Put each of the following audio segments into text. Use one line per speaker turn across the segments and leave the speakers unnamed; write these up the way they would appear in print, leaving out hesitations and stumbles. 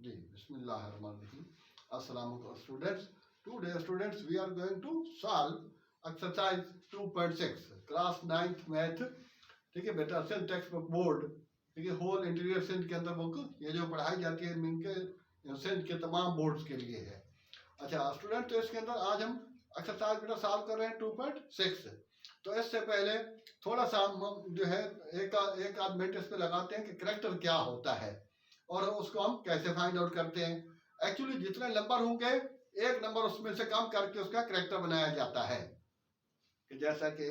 जी बिस्मिल्लाहिर्रहमानिर्रहीम। अस्सलाम वालेकुम students. Today students we are going to solve exercise 2.6 class 9th math. ठीक है बेटा, सिंध टेक्स्ट बुक बोर्ड, ठीक है, होल इंटीरियर सिंध के अंदर बुक ये जो पढ़ाई जाती है इनके सिंध के तमाम बोर्ड्स के लिए है। अच्छा स्टूडेंट, तो इसके अंदर आज हम एक्सरसाइज बेटा सॉल्व कर रहे हैं 2.6। तो इससे पहले थोड़ा सा हम जो है एक आध मिनट इस पे लगाते हैं कि करेक्टर क्या होता है और उसको हम कैसे फाइंड आउट करते हैं। एक्चुअली जितने नंबर होंगे एक नंबर उसमें से कम करके उसका करेक्टर बनाया जाता है। कि जैसा कि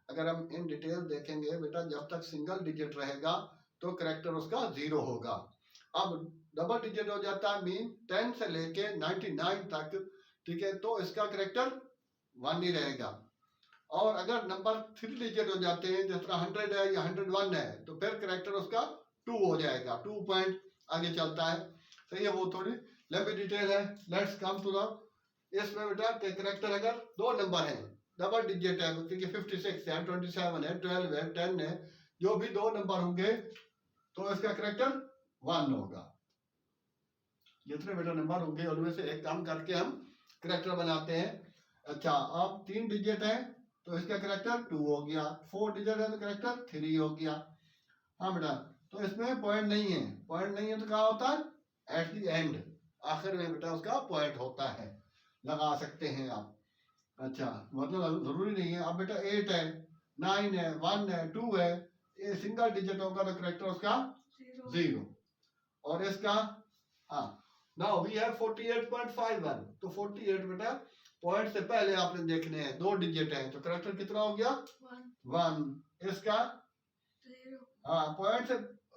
अगर हम इन डिटेल देखेंगे बेटा, जब तक सिंगल डिजिट रहेगा तो करेक्टर उसका 0 होगा। अब डबल डिजिट हो जाता है, मीन 10 से लेके 99 तक, ठीक है, तो इसका करेक्टर 1 ही रहेगा। और अगर नंबर 3 डिजिट हो जाते हैं, जिस तरह 100 है या 101 है, तो फिर करेक्टर उसका 2 हो जाएगा, 2 पॉइंट आगे चलता है। सही है, वो थोड़ी लंबी डिटेल है। लेट्स कम टू द इसमें बेटा करेक्टर अगर 2 नंबर है, डबल डिजिट है, क्योंकि 56 है, 27 है, 12 है, 10 है, जो भी 2 नंबर होंगे तो इसका करेक्टर 1 होगा। जितने बेटा नंबर होंगे उनमें से एक कम करके हम करेक्टर बनाते हैं। अच्छा, अब 3 डिजिट है तो इसका करेक्टर 2 हो गया, 4 डिजिट है तो करेक्टर 3 हो गया। हाँ बेटा, तो इसमें पॉइंट नहीं है, पॉइंट नहीं है तो क्या होता है, एट द एंड, आखिर में बेटा उसका पॉइंट होता है, लगा सकते हैं आप। अच्छा, मतलब जरूरी नहीं है। अब बेटा 8 है, 9 है, 1 है, 2 है, ये सिंगल डिजिट होगा तो करेक्टर उसका 0। और इसका हाँ, नाउ वी हैव 48.51, तो 48 बेटा पॉइंट से पहले आपने देखने हैं, 2 डिजिट है तो करेक्टर कितना हो गया 1। इसका हाँ, पॉइंट से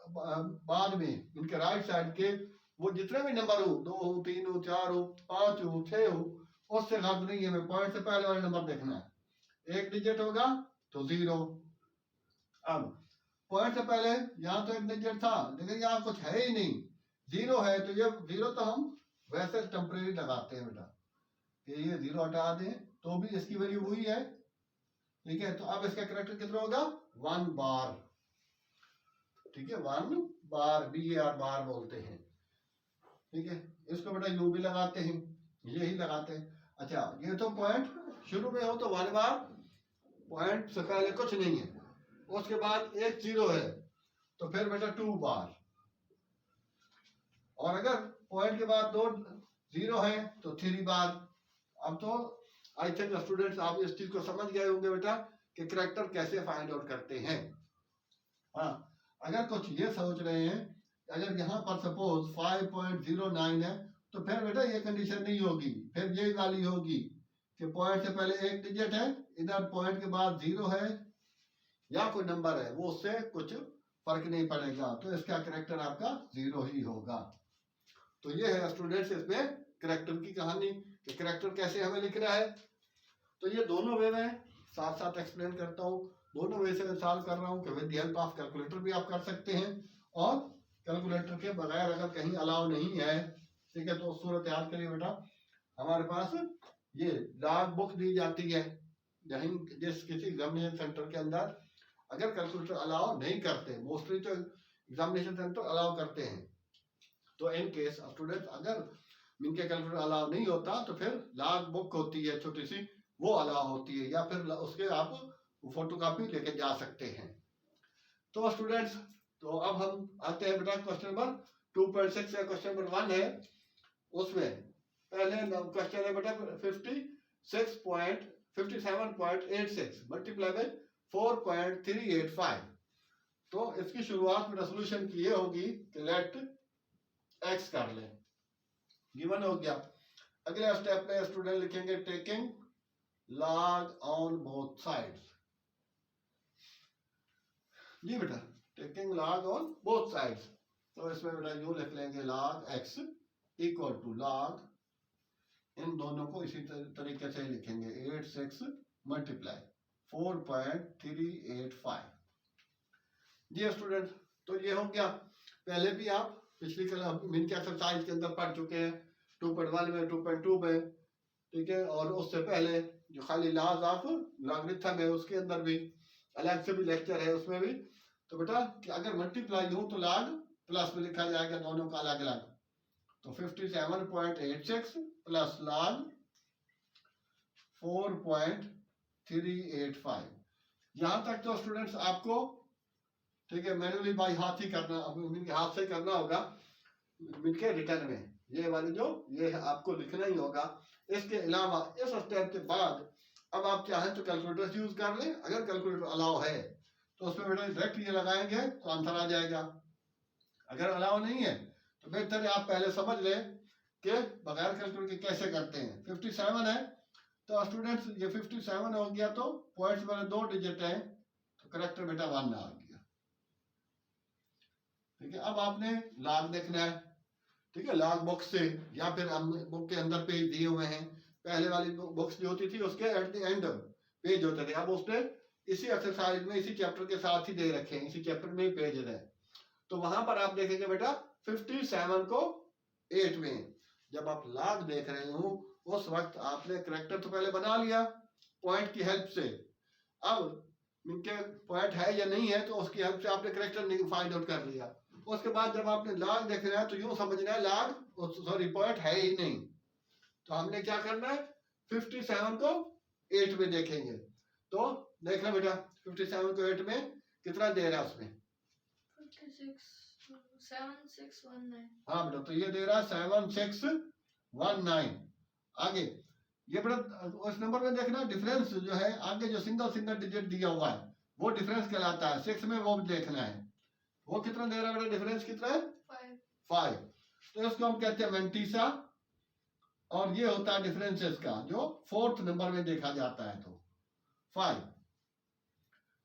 बाद में इनके राइट साइड के वो जितने भी नंबर हो, 2 हो, 3 हो, 4 हो, 5 हो, 6 हो, उससे गलत नहीं है, हमें पॉइंट से पहले वाले नंबर देखना है। 1 डिजिट होगा तो 0। अब पॉइंट से पहले यहाँ तो 1 डिजिट था, लेकिन यहाँ कुछ है ही नहीं, 0 है, तो ये 0 तो हम वैसे टेम्परेरी लगाते हैं बेटा, कि ये 0 हटा दें तो भी इसकी वैल्यू वही है। ठीक है, तो अब इसका करेक्टर कितना होगा 1 बार। ठीक है, 1 बार, BAR बार बोलते हैं। ठीक है, इसको बेटा यू भी लगाते हैं, यही लगाते हैं। अच्छा, ये तो पॉइंट शुरू में हो तो 1 बार, पॉइंट से पहले कुछ नहीं है, उसके बाद एक 0 है तो फिर बेटा 2 बार, और अगर पॉइंट के बाद 2 0 है तो 3 बार। अब तो आई थिंक स्टूडेंट्स आप इस चीज को समझ गए होंगे बेटा कि करेक्टर कैसे फाइंड आउट करते हैं। हाँ, अगर कुछ ये सोच रहे हैं, अगर यहाँ पर सपोज 5.09 है तो फिर बेटा ये कंडीशन नहीं होगी, फिर ये वाली होगी कि पॉइंट से पहले 1 डिजिट है, इधर पॉइंट के बाद 0 है या कोई नंबर है, वो उससे कुछ फर्क नहीं पड़ेगा, तो इसका करेक्टर आपका 0 ही होगा। तो ये है स्टूडेंट्स इसमें करेक्टर की कहानी कि करेक्टर कैसे हमें लिखना है। तो ये दोनों वे में साथ साथ एक्सप्लेन करता हूँ, दोनों वे से सॉल्व कर रहा हूँ कि with the help of calculator भी आप कर सकते हैं, और कैलकुलेटर के बगैर अगर कहीं अलाउ नहीं है, ठीक है, तो सूरत याद के लिए बेटा हमारे पास ये लॉग बुक दी जाती है। जिस किसी एग्जामिनेशन सेंटर के अंदर अगर कैलकुलेटर अलाउ नहीं करते, मोस्टली तो एग्जामिनेशन सेंटर अलाउ करते हैं, तो इन केस स्टूडेंट अगर इनके कैलकुलेटर अलाउ नहीं होता तो फिर लॉग बुक होती है छोटी सी, वो अलाउ होती है, या फिर उसके आप फोटोकॉपी लेके जा सकते हैं। तो स्टूडेंट्स, तो अब हम आते हैं बेटा क्वेश्चन नंबर 2.6 है, क्वेश्चन नंबर 1 है। उसमें पहले क्वेश्चन है बेटा 57.86 मल्टीप्लाई बाय 4.385। तो इसकी शुरुआत में रेजोल्यूशन की ये होगी कि लेट एक्स कर लें, गिवन हो गया। अगले स्टेप में स्टूडेंट लिखेंगे taking log on both sides. जी बेटा, taking log on both sides, तो इसमें बेटा यूं लिख लेंगे log x equal to log, इन दोनों को इसी तरीके से लिखेंगे 86 मल्टीप्लाई 4.385। जी स्टूडेंट, तो ये हो गया। पहले भी आप पिछली मिन के एक्सरसाइज के अंदर पढ़ चुके हैं, 2.1 में, 2.2 में, ठीक है, और उससे पहले जो खाली लॉज ऑफ लॉगरिथम है उसके अंदर भी अलग से भी लेक्चर है, उसमें भी। तो बेटा कि अगर मल्टीप्लाई हो तो लॉग प्लस में लिखा जाएगा, दोनों का अलग अलग, तो 57.86 प्लस log 4.385। यहां तक तो स्टूडेंट्स आपको ठीक है मैनुअली बाई हाथ ही करना, हाथ से करना होगा मिलके रिटर्न में, ये वाली जो ये आपको लिखना ही होगा। इसके अलावा इस स्टेप के बाद अब आप चाहें तो कैलकुलेटर यूज कर लें, अगर कैलकुलेटर अलाउ है तो उसमें बेटा डायरेक्ट ये लगाएंगे तो आंसर आ जाएगा, अगर अलाउ नहीं है तो बेहतर है आप पहले समझ लें कि बगैर कैलकुलेटर के कैसे करते हैं। 57 है तो स्टूडेंट्स ये 57 हो गया, तो पॉइंट्स में 2 डिजिट है तो करेक्ट बेटा 1 आ गया। ठीक है, अब आपने लॉग देखना है, ठीक है, लॉग बुक्स से या फिर हम बुक के अंदर पेज दिए हुए हैं, पहले वाली बुक्स जो होती थी उसके एट द एंड पेज होते थे, अब उसने इसी एक्सरसाइज में इसी चैप्टर के साथ ही दे रखे हैं, इसी चैप्टर में ही पेज है, तो वहां पर आप देखेंगे बेटा 57 को 8 में जब आप लॉग देख रहे हो उस वक्त आपने करेक्टर तो पहले बना लिया पॉइंट की हेल्प से, अब इनके पॉइंट है या नहीं है तो उसकी हेल्प से आपने करेक्टर फाइंड आउट कर लिया। उसके बाद जब आपने लॉग देखना है तो यूं समझना है लॉग सॉरी पॉइंट है ही नहीं, तो हमने क्या करना है 57 को 8 में देखेंगे, तो देखना बेटा 57 को 8 में कितना दे रहा है उसमें
7619।
हाँ बेटा, तो ये दे रहा है 7619। आगे ये बेटा उस नंबर में देखना डिफरेंस जो है, आगे जो सिंगल डिजिट दिया हुआ है वो डिफरेंस कहलाता है, 6 में वो भी देखना है, वो कितना दे रहा है बेटा, डिफरेंस कितना है 5, तो इसको हम कहते हैं मेंटीसा, और ये होता है डिफरेंसेस का जो 4th नंबर में देखा जाता है, तो 5,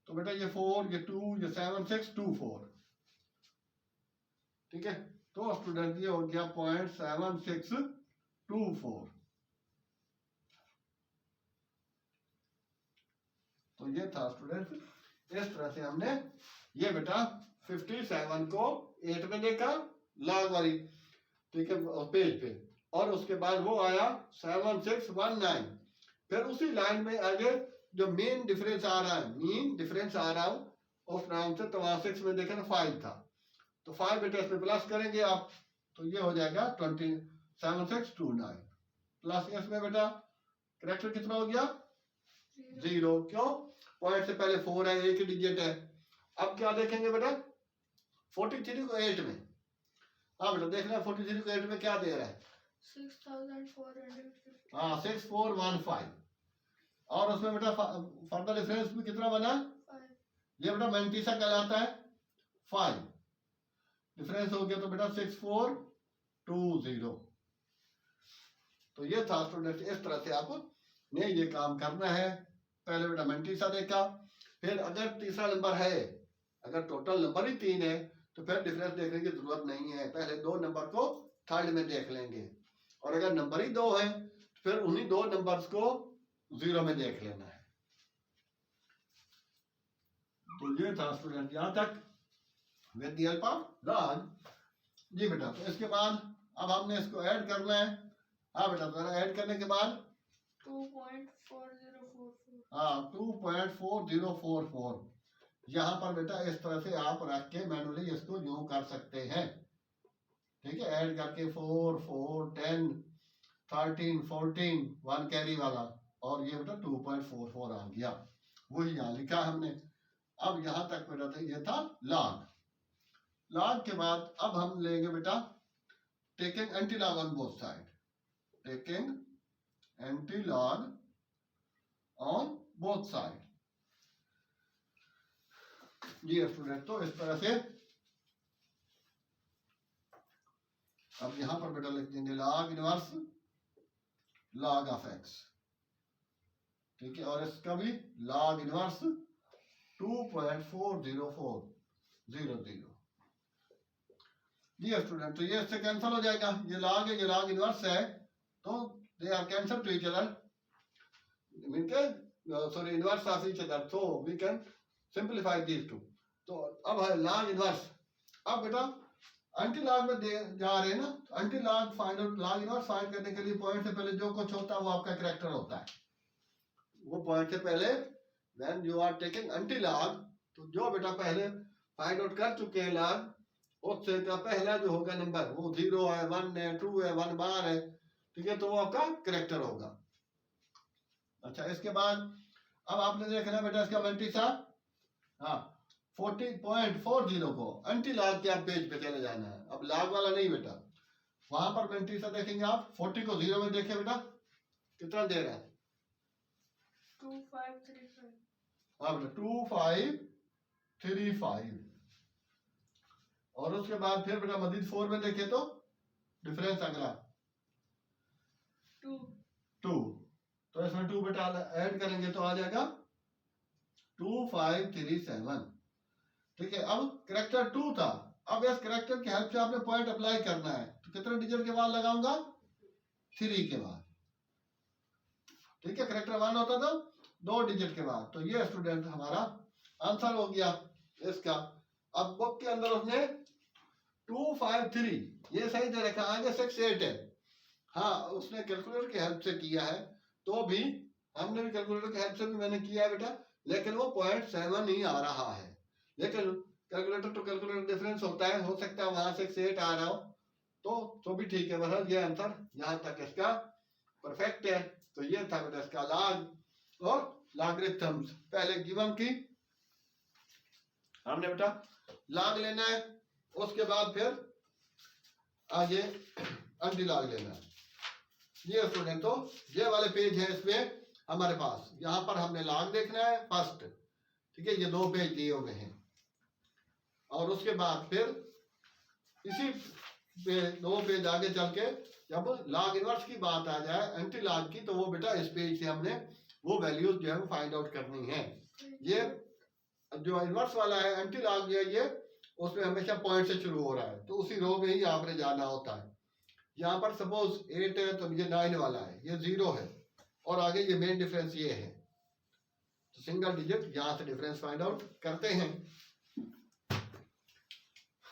तो बेटा ये 4 ये 2 ये 7 6 2 4, ठीक है, तो स्टूडेंट ये हो गया 0.7624, तो ये था स्टूडेंट, इस तरह से हमने ये बेटा 57 को 8 में देखा लॉग वाली, ठीक है, पेज पे, और उसके बाद वो आया 7619, फिर उसी लाइन में आगे जो मेन डिफरेंस आ रहा है, मीन डिफरेंस आ रहा है उस नाम से, तो वहां 6 में देखे ना 5 था, तो 5 बेटा इसमें प्लस करेंगे आप, तो ये हो जाएगा 7629 प्लस इसमें बेटा करेक्टर कितना हो गया 0, क्यों पॉइंट से पहले 4 है, एक ही डिजिट है। अब क्या देखेंगे बेटा 43 को 8 में, हाँ बेटा देखना 43 को 8 में क्या दे रहा है
6450।
हाँ 6415, और उसमें बेटा फर्दर डिफरेंस भी कितना बना
5।
ये बेटा मेंटीसा कहलाता है 5, डिफरेंस हो गया तो बेटा 6420, तो ये था स्टूडेंट, इस तरह से आपने ये काम करना है। पहले बेटा मेंटीसा देखा, फिर अगर तीसरा नंबर है, अगर टोटल नंबर ही 3 है तो फिर डिफरेंस देखने की जरूरत नहीं है, पहले 2 नंबर को थर्ड में देख लेंगे, और अगर नंबर ही 2 है तो फिर उन्हीं 2 नंबर्स को 0 में देख लेना है। तो ये था स्टूडेंट यहाँ तक with the help of log. जी बेटा, तो इसके बाद अब हमने इसको ऐड करना है, हाँ बेटा, तो ऐड करने के बाद
2.4044।
हाँ 2.4044, यहाँ पर बेटा इस तरह से आप रख के मैनुअली इसको यूं कर सकते हैं, ठीक है, ऐड करके 4 4 10 13 14 1 कैरी वाला, और ये बेटा 2.44 आ गया, वही यहाँ लिखा हमने। अब यहाँ तक बेटा था ये था लॉग। लॉग के बाद अब हम लेंगे बेटा taking anti log on both side, taking anti log on both side. जी स्टूडेंट, तो इस तरह से अब यहां पर बेटा लिख देंगे log inverse log of x, ठीक है, और इसका भी लॉग इनवर्स 2.40400। जी स्टूडेंट, तो ये इससे कैंसिल हो जाएगा, ये लॉग है ये लॉग इनवर्स है, तो they are cancel to each other, sorry inverse of each other, so we can simplify these two. तो अब है लॉग इनवर्स, अब बेटा एंटी लॉग में जा रहे हैं ना, anti log find out, log inverse find करने के लिए पॉइंट से पहले जो कुछ होता है वो आपका कैरेक्टर होता है, वो पॉइंट से पहले when you are taking anti log, तो जो बेटा पहले फाइंड आउट कर चुके हैं लॉग उससे का पहला जो होगा नंबर वो 0 है, 1 है, 2 है, 1 बार है, ठीक है, तो वो आपका करेक्टर होगा। अच्छा, इसके बाद अब आपने देखना बेटा इसका मल्टीसा, हाँ 40.40 को एंटी लॉग के आप पेज पे चले जाना है, अब लॉग वाला नहीं बेटा। वहां पर मल्टीसा देखेंगे आप, 40 को 0 में देखे बेटा कितना दे रहा है,
2535।
हाँ बेटा 2535। और उसके बाद फिर बेटा मजीद 4 में देखे तो डिफरेंस अगला
2
2, तो इसमें 2 बेटा ऐड करेंगे तो आ जाएगा 2537। ठीक है, अब करेक्टर 2 था, अब इस करेक्टर की हेल्प से आपने पॉइंट अप्लाई करना है, तो कितने डिजिट के बाद लगाऊंगा, 3 के बाद। ठीक है, करेक्टर 1 होता था 2 डिजिट के बाद, तो ये स्टूडेंट हमारा आंसर हो गया इसका। अब बुक के अंदर उसने 253 ये सही दे रखा, आगे 68 है, हाँ उसने कैलकुलेटर की हेल्प से किया है, तो भी हमने भी कैलकुलेटर की हेल्प से भी मैंने किया है बेटा, लेकिन वो 0.7 ही आ रहा है। लेकिन कैलकुलेटर टू कैलकुलेटर डिफरेंस होता है, हो सकता है वहां से 68 आ रहा हो, तो भी ठीक है। बहरहाल ये आंसर यहाँ तक इसका परफेक्ट है। तो ये था बेटा इसका लॉग और लॉगरिथम्स। पहले गिवन की हमने बेटा लॉग लेना है, उसके बाद फिर आगे एंटी लॉग लेना है। ये स्टूडेंट तो ये वाले पेज है इसमें हमारे पास, यहाँ पर हमने लॉग देखना है फर्स्ट, ठीक है, ये 2 पेज दिए हुए हैं, और उसके बाद फिर इसी पे 2 पेज आगे चल के जब लॉग इनवर्स की बात आ जाए एंटी लॉग की, तो वो बेटा इस पेज से हमने वो वैल्यूज जो है वो फाइंड आउट करनी है। ये जो इनवर्स वाला है एंटी लॉग जो है ये उसमें हमेशा पॉइंट से शुरू हो रहा है, तो उसी रो में ही आपने जाना होता है। यहाँ पर सपोज 8 है तो ये 9 वाला है, ये 0 है, और आगे ये मेन डिफरेंस ये है, तो सिंगल डिजिट यहाँ से डिफरेंस फाइंड आउट करते हैं।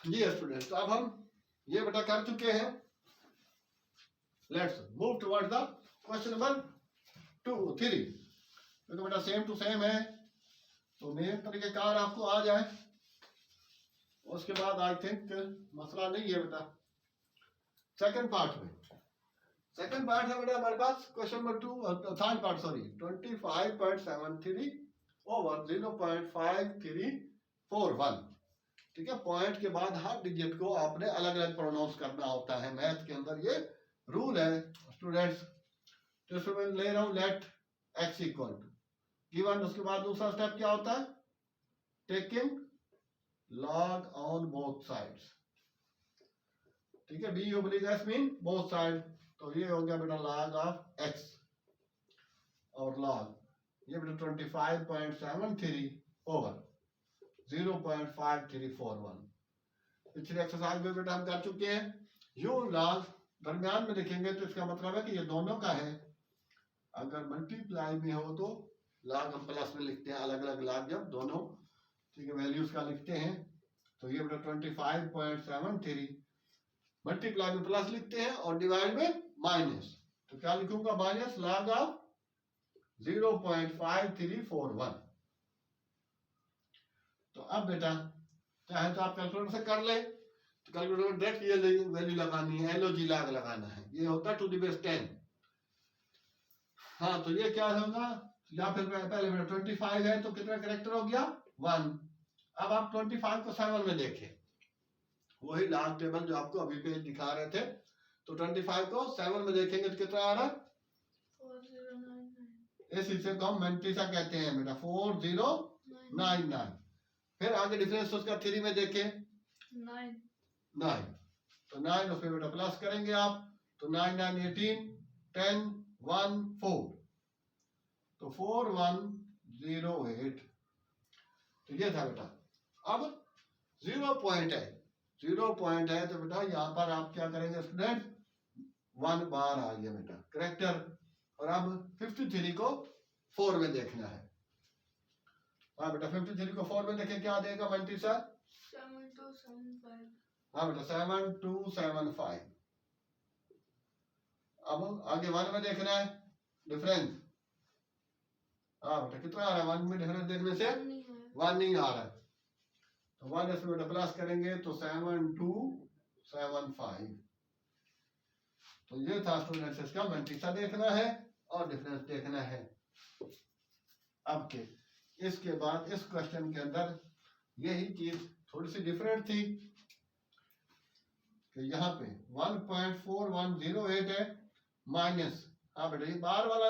जी स्टूडेंट, तो अब हम ये बेटा कर चुके हैं। Let's move towards the question number 2 3। तो बेटा सेम टू सेम है, तो मेन तरीकेकार आपको आ जाए, उसके बाद आई थिंक मसला नहीं है बेटा। सेकंड पार्ट में, सेकंड पार्ट है बेटा हमारे पास question number 2, third part sorry, 25.73 over 0.5341। ठीक है, पॉइंट के बाद हर डिजिट को आपने अलग अलग प्रोनाउंस करना होता है, मैथ के अंदर ये रूल है स्टूडेंट्स। तो इसमें मैं ले रहा हूं let x equal to given, उसके बाद दूसरा स्टेप क्या होता है, taking log on both sides. ठीक है, B oblique S mean both side, तो ये हो गया बेटा log ऑफ x, और log ये बेटा 25.73 ओवर 0.5341। पिछले एक्सरसाइज में बेटा हम कर चुके हैं। यू लॉग दरमियान में लिखेंगे तो इसका मतलब है कि ये दोनों का है, अगर मल्टीप्लाई में हो तो लॉग हम प्लस में लिखते हैं, अलग अलग लॉग जब दोनों ठीक है वैल्यूज का लिखते हैं, तो ये बेटा 25.73 मल्टीप्लाई में प्लस लिखते हैं और डिवाइड में माइनस, तो क्या लिखूंगा, माइनस log ऑफ 0.5341। तो अब बेटा चाहे तो आप कैलकुलेटर से कर ले, तो कैलकुलेटर में डायरेक्ट ये वैल्यू लगानी है, एलओजी लॉग लगाना है, ये होता है 2⁻10। हाँ, तो ये क्या होगा, या फिर पहले मेरा 25 है तो कितना करेक्टर हो गया 1। अब आप 25 को 7 में देखें, वही लास्ट टेबल जो आपको अभी पेज दिखा रहे थे, तो 25 को 7 में देखेंगे तो कितना आ रहा है,
4099।
इस हिस्से को हम मल्टीसा कहते हैं बेटा, 4099। फिर आगे डिफरेंस उसका 3 में देखें 9, तो 9 उसमें बेटा प्लस करेंगे आप, तो 9 9 18 10 1 4, तो 4108। तो ये था बेटा। अब 0 पॉइंट है, 0 पॉइंट है तो बेटा यहाँ पर आप क्या करेंगे स्टूडेंट, 1 बार आ गया बेटा करेक्टर, और अब 53 को 4 में देखना है। हाँ बेटा 53 को 4 में देखें क्या देगा मल्टीसा,
7275।
हाँ बेटा 7275। अब आगे 1 में देखना है डिफरेंस, हाँ बेटा कितना आ रहा है 1 में डिफरेंस देखने से 1 नहीं आ रहा है, तो 1 इसमें बेटा प्लस करेंगे तो 7275। तो ये था स्टूडेंट्स इसका मल्टीप्लाई देखना है और डिफरेंस देखना है। अब के इसके बाद इस क्वेश्चन के अंदर यही चीज थोड़ी सी डिफरेंट थी कि यहाँ पे 1.4108 है माइनस, हाँ बेटा ये बार वाला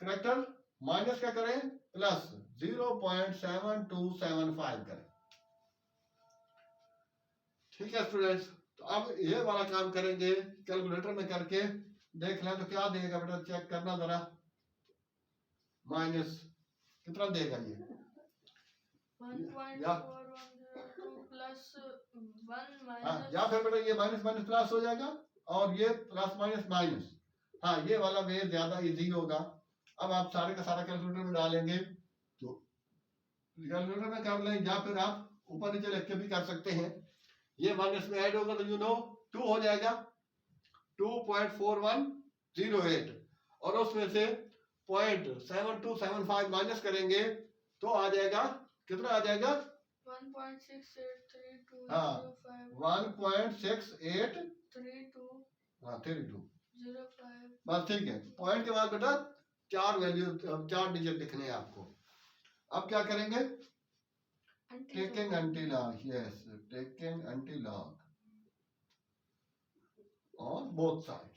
करेक्टर माइनस क्या करें प्लस 0.7275 करें। ठीक है स्टूडेंट्स, तो अब ये वाला काम करेंगे कैलकुलेटर में करके देख लें तो क्या देगा बेटा, चेक करना जरा। माइनस कितना देगा ये
1.4102 प्लस 1
हाँ,
माइनस
या फिर बेटा ये माइनस माइनस प्लस हो जाएगा और ये प्लस माइनस माइनस। हाँ ये वाला वे ज्यादा इजी होगा। अब आप सारे का सारा कैलकुलेटर में डालेंगे तो कैलकुलेटर में कर लें या फिर आप ऊपर नीचे लिख के भी कर सकते हैं। ये माइनस में ऐड होगा तो 2 हो जाएगा 2.4108 और उसमें से 0.7275 माइनस करेंगे तो आ जाएगा कितना आ जाएगा
1.683205
हाँ 1.6832 हाँ 32
05
बस ठीक है। पॉइंट के बाद बेटा 4 डिजिट लिखने हैं आपको। अब क्या करेंगे taking antilog, yes taking antilog on both sides.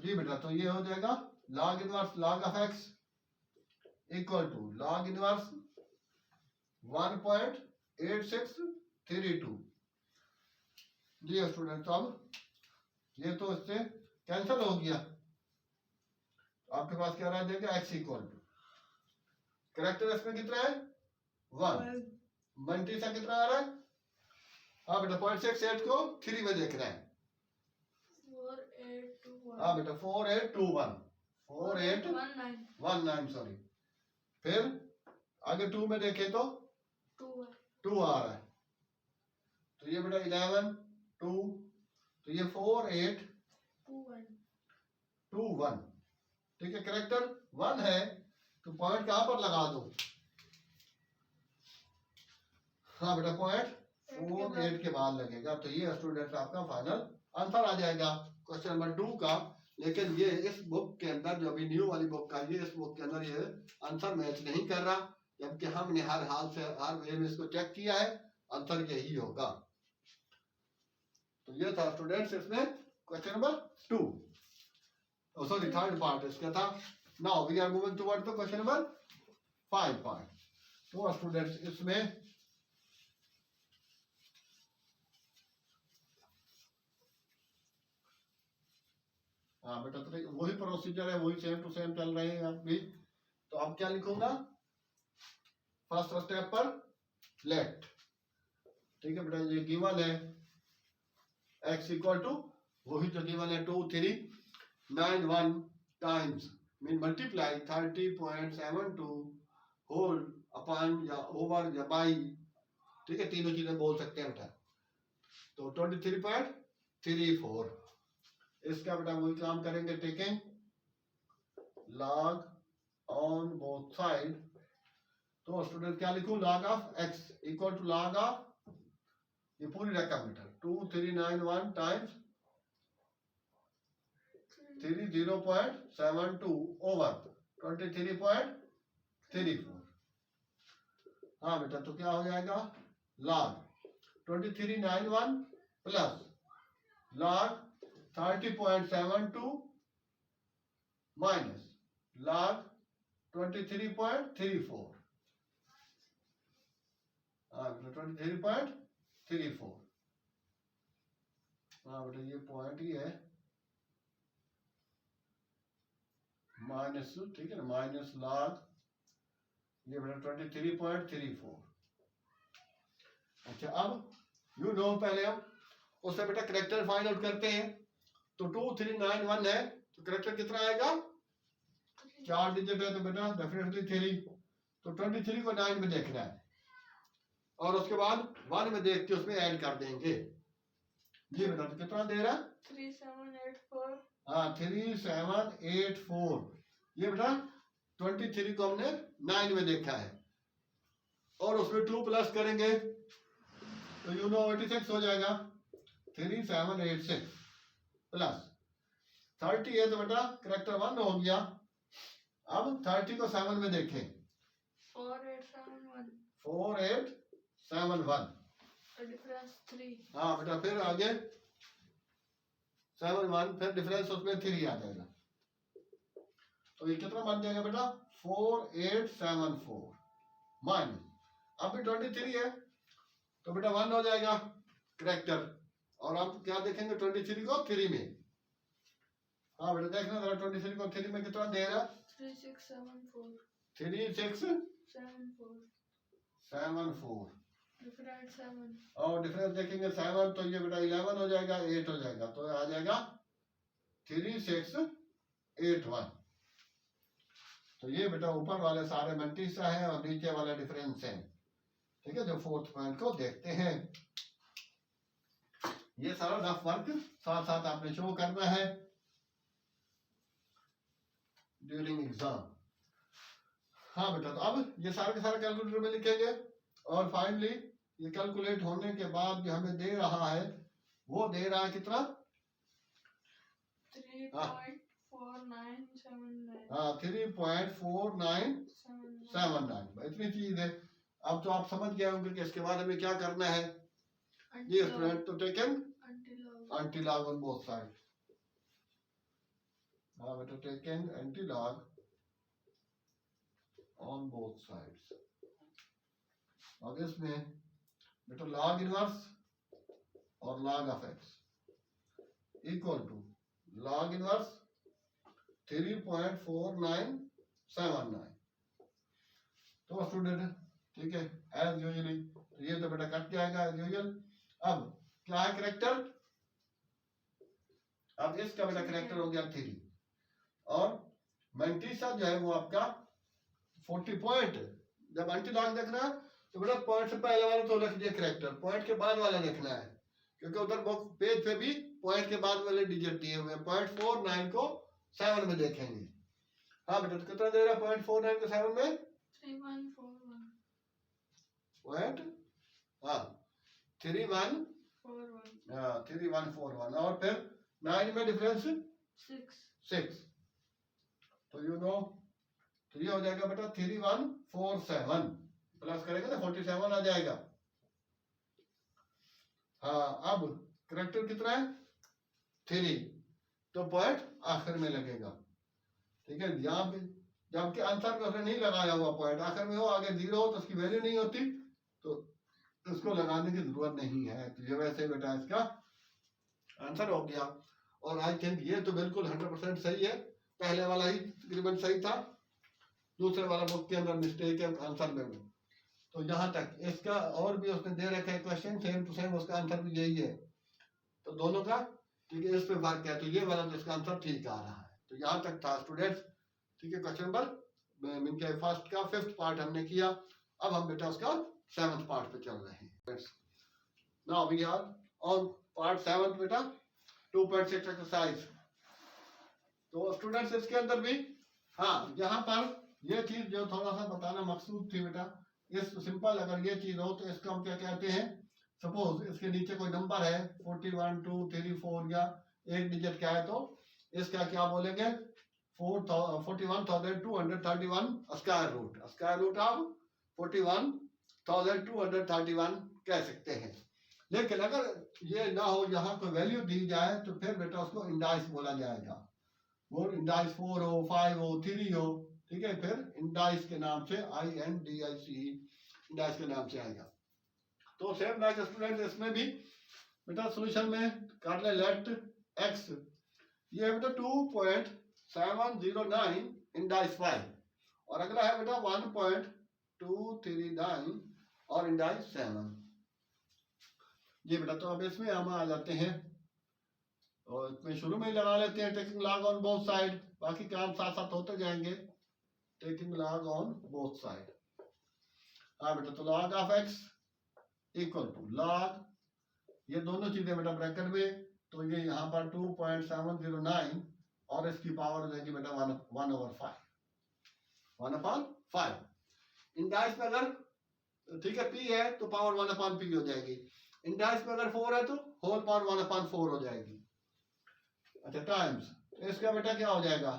जी बेटा तो ये हो जाएगा log inverse log of x equal to log inverse 1.8632। जी स्टूडेंट, अब ये तो इससे कैंसिल हो गया। आपके पास क्या रह जाएगा x इक्वल टू करेक्टर इसमें कितना है 1 मल्टी से कितना आ रहा है, हाँ बेटा 0.68 को 3 में देखना है।
4821
हाँ बेटा 4819 सॉरी। फिर आगे 2 में देखें तो 2 आ रहा है तो ये बेटा 11 2 तो ये 4821। ठीक है, करेक्टर 1 है तो पॉइंट कहां पर लगा दो, हाँ बेटा पॉइंट 48 के बाद लगेगा। तो ये स्टूडेंट आपका फाइनल आंसर आ जाएगा क्वेश्चन नंबर 2 का। लेकिन ये इस बुक के अंदर जो अभी न्यू वाली बुक का ये इस बुक के अंदर ये आंसर मैच नहीं कर रहा, जबकि हमने हर हाल से हर वे में इसको चेक किया है, आंसर यही होगा। तो ये था स्टूडेंट्स इसमें question number 2, sorry third part इसका था। Now we are moving toward the question number 5 part. तो स्टूडेंट्स इसमें हाँ बेटा तो वही प्रोसीजर है, वही सेम टू सेम चल रहे हैं आप भी। तो अब क्या लिखूंगा फर्स्ट स्टेप पर लेट, ठीक है बेटा ये गिवन है x इक्वल टू वही जो गिवन है 2391 times mean multiply 30.72 whole upon या ओवर या बाई, ठीक है तीनों चीजें बोल सकते हैं बेटा। तो 23.34 इसका बेटा वही काम करेंगे taking log on both side. तो स्टूडेंट क्या लिखूं log of x equal to log of ये पूरी रकम बेटा 2391 टाइम्स 30.72 ओवर 23.34। हाँ बेटा तो क्या हो जाएगा log 2391 plus log 30.72 minus log 23.34। हाँ बेटा 23.34। हाँ बेटा ये पॉइंट ही है माइनस, ठीक है ना माइनस log ये बेटा 23.34। अच्छा अब यू नो पहले हम उससे बेटा करेक्टर फाइंड आउट करते हैं। तो 2391 है तो करेक्टर कितना आएगा 4 डिजिट है तो बेटा डेफिनेटली 3। तो 23 को 9 में देखना है और उसके बाद 1 में देख के उसमें ऐड कर देंगे। जी बेटा तो कितना दे रहा है
3784
हाँ 3784। ये बेटा 23 को हमने 9 में देखा है और उसमें 2 प्लस करेंगे तो 86 हो जाएगा। 3786 प्लस 30 है तो बेटा करेक्टर 1 हो गया। अब 30 को 7 में देखें
4871
4871
डिफरेंस 3
हाँ बेटा फिर आगे 71 फिर डिफरेंस उसमें 3 आ जाएगा तो ये कितना बन जाएगा बेटा 4874 माइनस अब भी 23 है तो बेटा 1 हो जाएगा करेक्टर। और अब क्या देखेंगे 23 को 3 में। हाँ बेटा देखना जरा 23 को 3 में कितना दे रहा
3674
3674
डिफरेंस 7
और डिफरेंस देखेंगे 7 तो ये बेटा 11 हो जाएगा 8 हो जाएगा तो आ जाएगा 3681। तो ये बेटा ऊपर वाले सारे मल्टीसा है और नीचे वाला डिफरेंस है। ठीक है जो फोर्थ पॉइंट को देखते हैं ये सारा रफ वर्क साथ साथ आपने शो करना है ड्यूरिंग एग्जाम। हाँ बेटा तो अब ये सारे के सारे कैलकुलेटर में लिखेंगे और फाइनली ये कैलकुलेट होने के बाद जो हमें दे रहा है वो दे रहा है कितना
3.4979
हाँ 3.4979 इतनी चीज है। अब तो आप समझ गए होंगे कि इसके बाद हमें क्या करना है। ये स्टूडेंट तो taken anti-log on both sides। हाँ बेटा taken anti-log on both sides। और इसमें बेटा log इनवर्स और log of x equal to log inverse 3.4979। तो स्टूडेंट ठीक है एज यूजुअली ये तो बेटा कट जाएगा एज यूजुअल। अब क्या है करेक्टर अब इसका बेटा करेक्टर हो गया 3 और मैंटीसा जो है वो आपका 40 पॉइंट। जब एंटी-लॉग देखना है तो बेटा पॉइंट से पहले वाला तो लिख दिया करेक्टर पॉइंट के बाद वाला देखना है क्योंकि उधर पेज पे भी पॉइंट के बाद वाले डिजिट दिए हुए हैं। 0.49 को 7 में देखेंगे। हाँ बेटा तो कितना दे रहा है 0.49 को 7 में
3141
पॉइंट हाँ 3141 और फिर 9 में डिफरेंस 6 तो यू नो तो ये हो जाएगा बेटा 3147 प्लस करेंगे ना 47 आ जाएगा। हाँ अब करेक्टर कितना है 3 तो पॉइंट आखिर में लगेगा। ठीक है यहाँ पे जबकि आंसर में उसने नहीं लगाया हुआ पॉइंट आखिर में हो आगे 0 हो तो उसकी वैल्यू नहीं होती तो इसको लगाने की जरूरत नहीं है। तो ये वैसे बेटा इसका आंसर हो गया। और आई थिंक ये तो बिल्कुल 100% सही है। पहले वाला ही तकरीबन सही था दूसरे वाला बुक के अंदर मिस्टेक है आंसर में। तो यहाँ तक इसका और भी उसने दे रखा है क्वेश्चन सेम टू सेम उसका आंसर भी यही है। तो दोनों का ठीक है इस पे वर्क है तो ये वाला तो इसका आंसर ठीक आ रहा है। तो यहाँ तक था स्टूडेंट्स। ठीक है क्वेश्चन नंबर इनके फर्स्ट का 5th पार्ट हमने किया। अब हम बेटा उसका 7th पार्ट पे चल रहे हैं। Now we are on part 7 बेटा 2.6 एक्सरसाइज। तो स्टूडेंट्स इसके अंदर भी हाँ यहाँ पर ये चीज जो थोड़ा सा बताना मकसूद थी बेटा इस सिंपल अगर ये चीज हो तो इसका हम क्या कहते हैं सपोज इसके नीचे कोई नंबर है 41 2 3 4 या एक डिजिट क्या है तो इसका क्या बोलेंगे 41,231 स्क्वायर रूट ऑफ 41,231 कह सकते हैं। लेकिन अगर ये ना हो यहाँ कोई वैल्यू दी जाए तो फिर बेटा उसको इंडाइस बोला जाएगा। वो इंडाइस 4 हो 5 हो 3 हो ठीक है फिर इंडाइस के नाम से INDICE इंडाइस के नाम से आएगा। तो सेम लाइक स्टूडेंट इसमें भी बेटा सॉल्यूशन में कर ले लेट x ये है बेटा 2.709 इंडाइस 5 और अगला है बेटा 1.239 और इंडाइस 7। ये बेटा तो अब इसमें हम आ जाते हैं और इसमें शुरू में ही लगा लेते हैं taking log on both side. बाकी काम साथ साथ होते जाएंगे। Taking log on both side. हाँ बेटा तो log of x equal to log ये दोनों चीजें बेटा ब्रैकेट में तो ये यहाँ पर 2.709 और इसकी पावर हो जाएगी बेटा 1/5 इंडाइस में अगर ठीक है, p है तो पावर 1/p हो जाएगी। इंडाइस में अगर 4 है तो होल पावर 1/4 हो जाएगी। अच्छा टाइम्स, इसका बेटा क्या हो जाएगा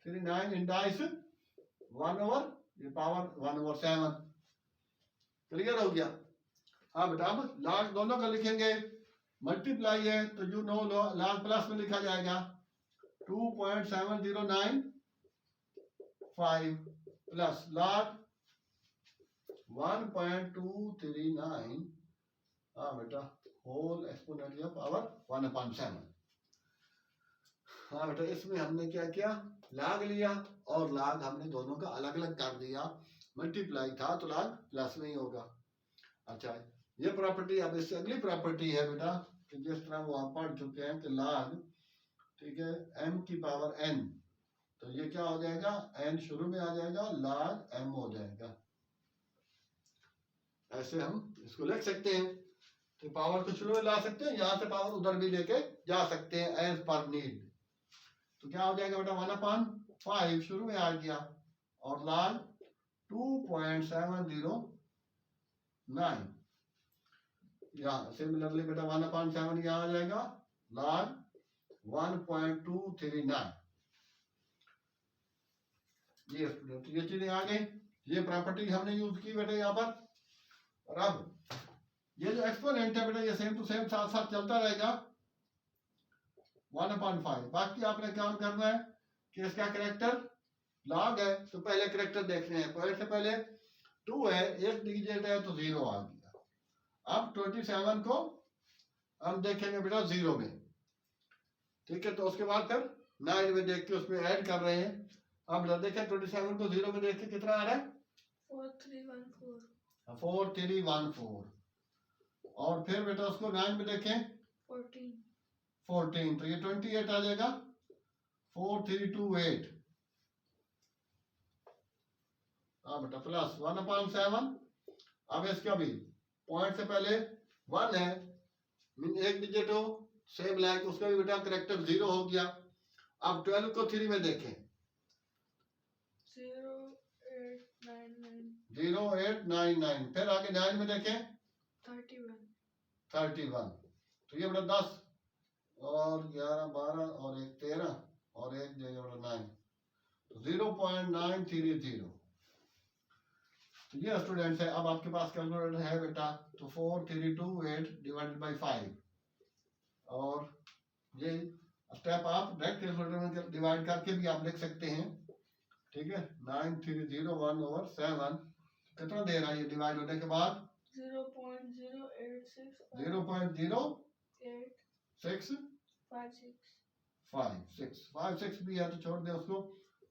39 इंडाइस 1/, ये पावर 1/7। क्लियर हो गया। हाँ बेटा अब लॉग दोनों का लिखेंगे, मल्टीप्लाई है तो यू नो लॉग प्लस में लिखा जाएगा 2.7095 प्लस लॉग 1.239, हाँ बेटा होल एक्सपोनेंशियल पावर 1/7। हाँ बेटा इसमें हमने क्या किया, लॉग लिया और लॉग हमने दोनों का अलग अलग कर दिया, मल्टीप्लाई था तो लॉग प्लस में ही होगा। अच्छा ये प्रॉपर्टी, अब इससे अगली प्रॉपर्टी है बेटा कि जिस तरह वो आप पढ़ चुके हैं कि log, ठीक है, m की पावर n, तो ये क्या हो जाएगा n शुरू में आ जाएगा log m हो जाएगा। ऐसे हम इसको लिख सकते हैं, तो पावर को शुरू में ला सकते हैं, यहाँ से पावर उधर भी लेके जा सकते हैं एज पर नीड। तो क्या हो जाएगा बेटा 1/5 शुरू में आ गया और log 2.709, यहाँ सिमिलरली बेटा 1/7 यहाँ आ जाएगा log 1.239। ये स्टूडेंट ये चीजें आ गई, ये प्रॉपर्टी हमने यूज की बेटा यहाँ पर। और अब ये जो एक्सपोनेंट है बेटा ये सेम टू सेम साथ साथ चलता रहेगा 1/5। बाकी आपने काम करना है कि इसका कैरेक्टर लॉग है तो पहले कैरेक्टर देखने हैं, पहले से पहले 2 है, एक डिजिट है तो 0 आ गया। अब 27 को हम देखेंगे बेटा 0 में, ठीक है, तो उसके बाद फिर 9 में देख के उसमें ऐड कर रहे हैं। अब देखें 27 को 0 में देख के कितना आ रहा है
4314
4314, और फिर बेटा उसको 9 में देखें 14, तो ये 28 आ जाएगा 4328। हाँ बेटा प्लस 1/7। अब इसका भी पॉइंट से पहले 1 है, मीन एक डिजिट हो, सेम लाइक उसका भी बेटा करेक्टर 0 हो गया। अब 12 को 3 में देखें 0899, फिर आगे 9 में देखें 31, तो ये बेटा 10 और 11 12 और एक 13 और एक जो बेटा 9, तो 0.930। तो ये स्टूडेंट्स है। अब आपके पास कैलकुलेटर है बेटा, तो 4328 डिवाइडेड बाई 5, और ये स्टेप आप डायरेक्ट कैलकुलेटर में डिवाइड करके भी आप लिख सकते हैं, ठीक है। 9301/7 कितना दे रहा है ये डिवाइड होने के बाद 0.08656 भी है तो छोड़ दे उसको।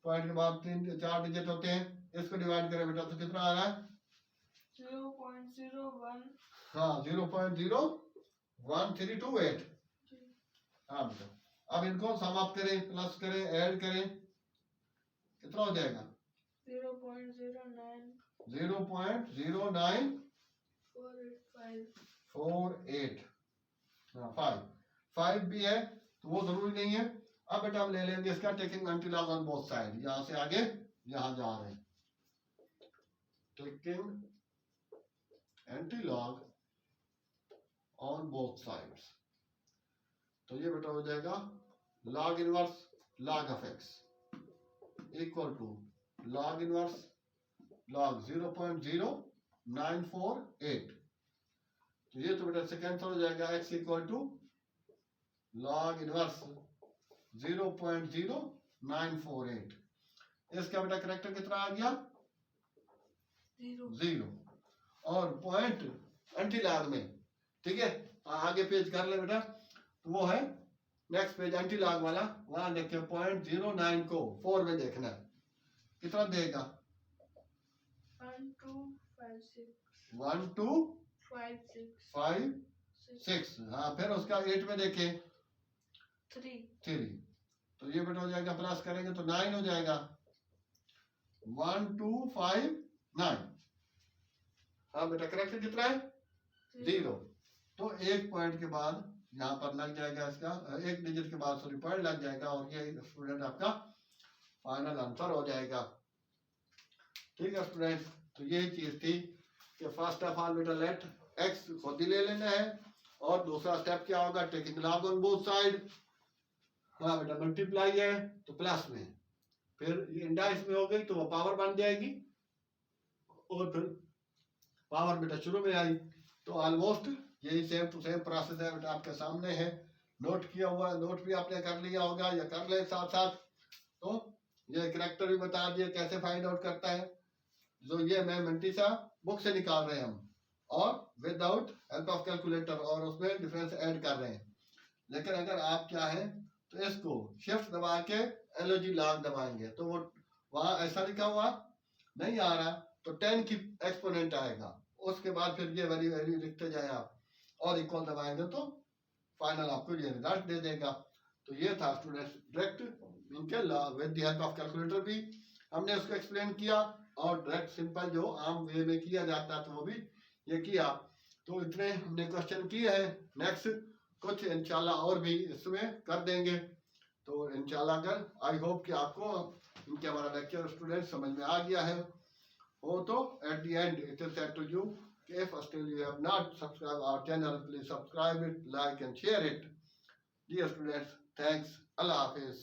पॉइंट के बाद 4 डिजिट होते हैं, इसको डिवाइड करें बेटा तो कितना आ रहा है
0.01।
हाँ 0.01328। हाँ बेटा अब इनको समाप्त करें, प्लस करें, ऐड करें, कितना हो जाएगा 0.09485। हाँ 5 भी है तो वो जरूरी नहीं है। अब बेटा हम ले लेंगे इसका taking anti log on both side, यहां से आगे यहां जा रहे हैं, taking anti log on both sides. तो ये बेटा हो जाएगा log inverse log of x equal to log inverse log 0.0948। तो ये तो बेटा से कैंसिल हो जाएगा, x equal to log inverse 0.0948। इसका बेटा करेक्टर कितना आ गया 0, और पॉइंट एंटी लॉग में, ठीक है, आगे पेज कर ले बेटा, तो वो है नेक्स्ट पेज एंटी लॉग वाला, वहां देखिए 0.09 को 4 में देखना है, कितना देगा 1256। हाँ फिर उसका 8 में देखें 3, तो ये बेटा हो जाएगा, प्लस करेंगे तो 9 हो जाएगा 1259। हाँ बेटा करेक्शन कितना है 0, तो एक पॉइंट के बाद यहाँ पर लग जाएगा इसका, एक डिजिट के बाद सॉरी पॉइंट लग जाएगा, और ये स्टूडेंट आपका फाइनल आंसर हो जाएगा। ठीक है स्टूडेंट, तो यही चीज थी कि फर्स्ट ऑफ ऑल बेटा लेट एक्स खुद ही ले लेना है, और दूसरा स्टेप क्या होगा, taking log on both side. हाँ बेटा मल्टीप्लाई है तो प्लस में, फिर ये इंडाइस में हो गई तो वो पावर बन जाएगी, और फिर पावर बेटा शुरू में आई। तो ऑलमोस्ट यही सेम टू सेम प्रोसेस है बेटा, आपके सामने है, नोट किया हुआ है, नोट भी आपने कर लिया होगा या कर ले साथ साथ। तो ये करेक्टर भी बता दिए कैसे फाइंड आउट करता है, जो ये मैं मंटीसा बुक से निकाल रहे हैं हम, और विदाउट हेल्प ऑफ कैलकुलेटर, और उसमें डिफरेंस ऐड कर रहे हैं। लेकिन अगर आप क्या है तो इसको शिफ्ट दबा के एलओजी लॉग दबाएंगे तो वो वहां ऐसा लिखा हुआ नहीं आ रहा, तो 10 की एक्सपोनेंट आएगा, उसके बाद फिर ये वैल्यू वैल्यू लिखते जाए आप, और इक्वल दबाएंगे तो फाइनल आपको ये रिजल्ट दे देगा। तो ये था स्टूडेंट्स डायरेक्ट इनके with the help of calculator भी हमने उसको एक्सप्लेन किया, और डायरेक्ट सिंपल जो आम वे में किया जाता है तो वो भी ये किया। तो इतने हमने क्वेश्चन किए हैं, नेक्स्ट कुछ इंशाल्लाह और भी इसमें कर देंगे। तो इंशाल्लाह कर आई होप कि आपको इनके हमारा लेक्चर स्टूडेंट समझ में आ गया है हो, तो at the end it is said to you if still you have not subscribed our channel, please subscribe it, like and share it. Dear students, thanks. Allah Hafiz.